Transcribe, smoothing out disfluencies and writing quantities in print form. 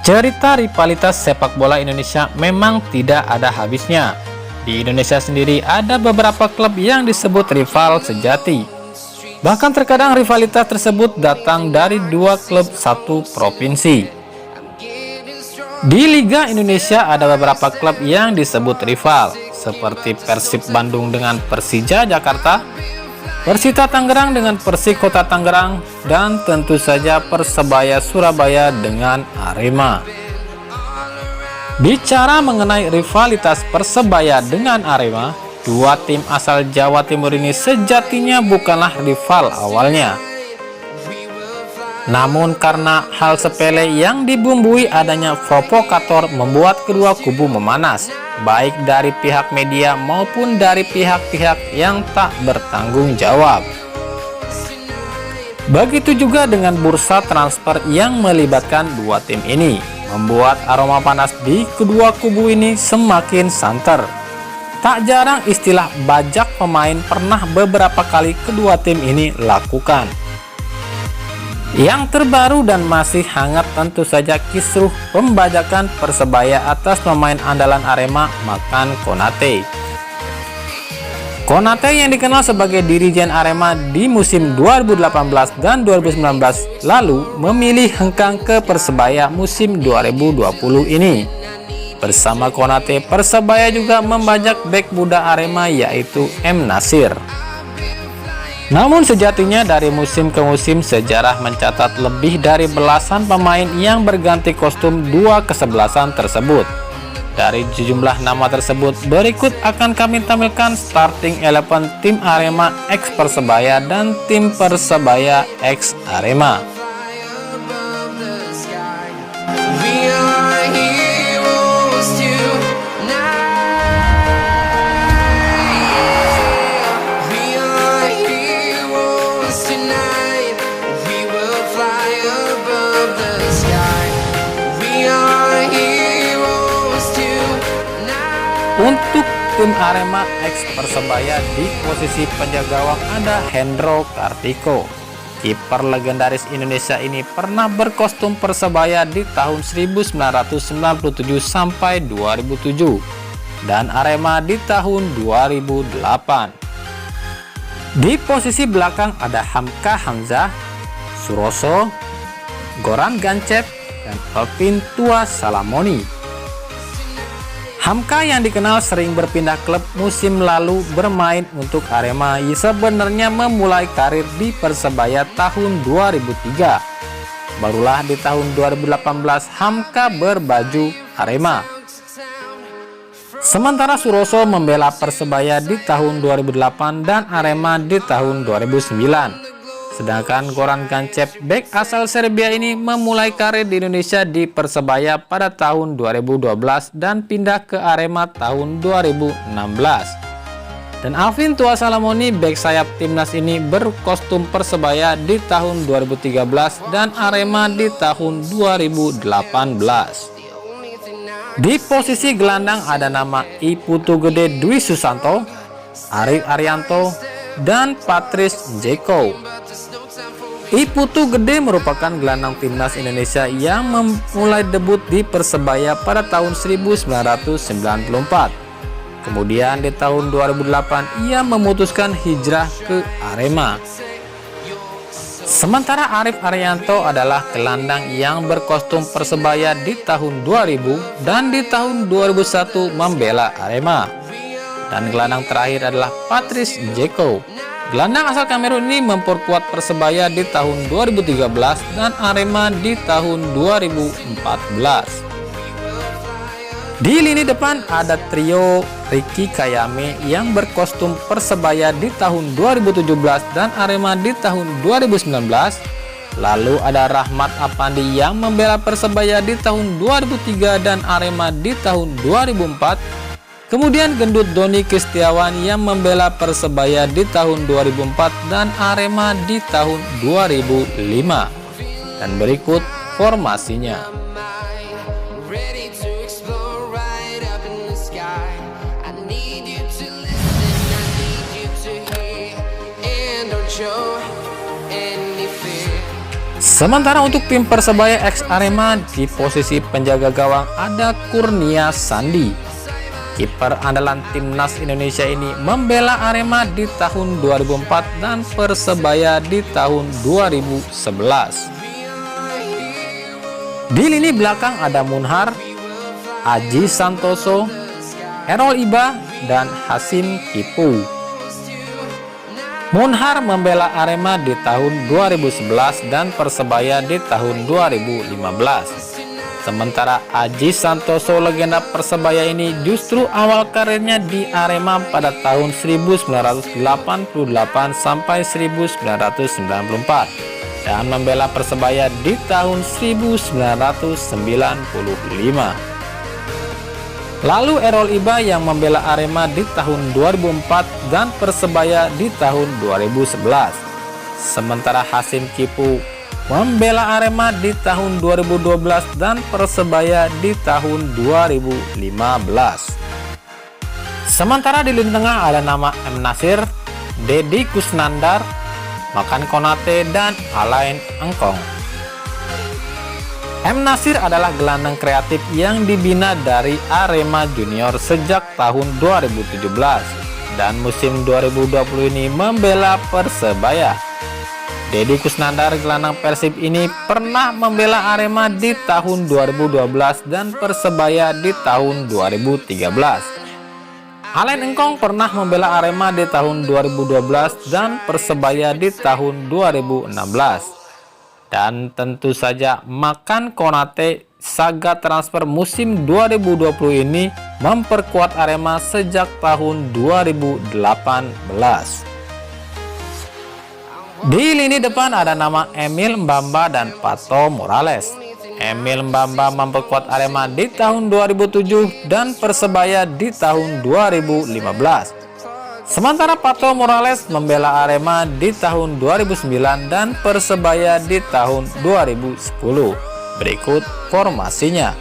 Cerita rivalitas sepak bola Indonesia memang tidak ada habisnya. Di Indonesia sendiri ada beberapa klub yang disebut rival sejati. Bahkan terkadang rivalitas tersebut datang dari dua klub satu provinsi. Di Liga Indonesia ada beberapa klub yang disebut rival, seperti Persib Bandung dengan Persija Jakarta, Persita Tangerang dengan Persikota Tangerang, dan tentu saja Persebaya Surabaya dengan Arema. Bicara mengenai rivalitas Persebaya dengan Arema, dua tim asal Jawa Timur ini sejatinya bukanlah rival awalnya. Namun karena hal sepele yang dibumbui adanya provokator membuat kedua kubu memanas, baik dari pihak media maupun dari pihak-pihak yang tak bertanggung jawab. Begitu juga dengan bursa transfer yang melibatkan dua tim ini, membuat aroma panas di kedua kubu ini semakin santer. Tak jarang istilah bajak pemain pernah beberapa kali kedua tim ini lakukan. Yang terbaru dan masih hangat tentu saja kisruh pembajakan Persebaya atas pemain andalan Arema, Makan Konate. Konate yang dikenal sebagai dirijen Arema di musim 2018 dan 2019 lalu memilih hengkang ke Persebaya musim 2020 ini. Bersama Konate, Persebaya juga membajak bek muda Arema yaitu M. Nasir. Namun sejatinya dari musim ke musim sejarah mencatat lebih dari belasan pemain yang berganti kostum dua kesebelasan tersebut. Dari sejumlah nama tersebut berikut akan kami tampilkan starting 11 tim Arema X Persebaya dan tim Persebaya X Arema. Untuk tim Arema X Persebaya di posisi penjaga gawang ada Hendro Kartiko. Kiper legendaris Indonesia ini pernah berkostum Persebaya di tahun 1997 sampai 2007 dan Arema di tahun 2008. Di posisi belakang ada Hamka Hamzah, Suroso, Goran Gancep, dan Alvin Tua Salamoni. Hamka yang dikenal sering berpindah klub musim lalu bermain untuk Arema sebenarnya memulai karir di Persebaya tahun 2003. Barulah di tahun 2018 Hamka berbaju Arema. Sementara Suroso membela Persebaya di tahun 2008 dan Arema di tahun 2009. Sedangkan Goran Gancep, bek asal Serbia ini memulai karir di Indonesia di Persebaya pada tahun 2012 dan pindah ke Arema tahun 2016. Dan Alvin Tua Salamoni, bek sayap timnas ini berkostum Persebaya di tahun 2013 dan Arema di tahun 2018. Di posisi gelandang ada nama I Putu Gede Dwi Susanto, Ari Arianto, dan Patrice Dzeko. I Putu Gede merupakan gelandang timnas Indonesia yang memulai debut di Persebaya pada tahun 1994. Kemudian di tahun 2008 ia memutuskan hijrah ke Arema. Sementara Arif Arianto adalah gelandang yang berkostum Persebaya di tahun 2000 dan di tahun 2001 membela Arema. Dan gelandang terakhir adalah Patrice Dzeko. Gelandang asal Kamerun ini memperkuat Persebaya di tahun 2013 dan Arema di tahun 2014. Di lini depan ada trio Ricky Kayame yang berkostum Persebaya di tahun 2017 dan Arema di tahun 2019. Lalu ada Rahmat Apandi yang membela Persebaya di tahun 2003 dan Arema di tahun 2004. Kemudian gendut Doni Kristiawan yang membela Persebaya di tahun 2004 dan Arema di tahun 2005. Dan berikut formasinya. Sementara untuk tim Persebaya X Arema di posisi penjaga gawang ada Kurnia Sandi. Kiper andalan timnas Indonesia ini membela Arema di tahun 2004 dan Persebaya di tahun 2011. Di lini belakang ada Munhar, Aji Santoso, Errol Iba, dan Hasim Kipu. Munhar membela Arema di tahun 2011 dan Persebaya di tahun 2015. Sementara Aji Santoso, legenda Persebaya ini justru awal karirnya di Arema pada tahun 1988 sampai 1994 dan membela Persebaya di tahun 1995. Lalu Errol Iba yang membela Arema di tahun 2004 dan Persebaya di tahun 2011. Sementara Hasim Kipu membela Arema di tahun 2012 dan Persebaya di tahun 2015. Sementara di lini tengah ada nama M. Nasir, Deddy Kusnandar, Makan Konate, dan Alain Engkong. M. Nasir adalah gelandang kreatif yang dibina dari Arema Junior sejak tahun 2017 dan musim 2020 ini membela Persebaya. Deddy Kusnandar, gelandang Persib ini pernah membela Arema di tahun 2012 dan Persebaya di tahun 2013. Alain Engkong pernah membela Arema di tahun 2012 dan Persebaya di tahun 2016. Dan tentu saja Makan Konate, saga transfer musim 2020 ini memperkuat Arema sejak tahun 2018. Di lini depan ada nama Emil Mbamba dan Pato Morales. Emil Mbamba memperkuat Arema di tahun 2007 dan Persebaya di tahun 2015. Sementara Pato Morales membela Arema di tahun 2009 dan Persebaya di tahun 2010. Berikut formasinya.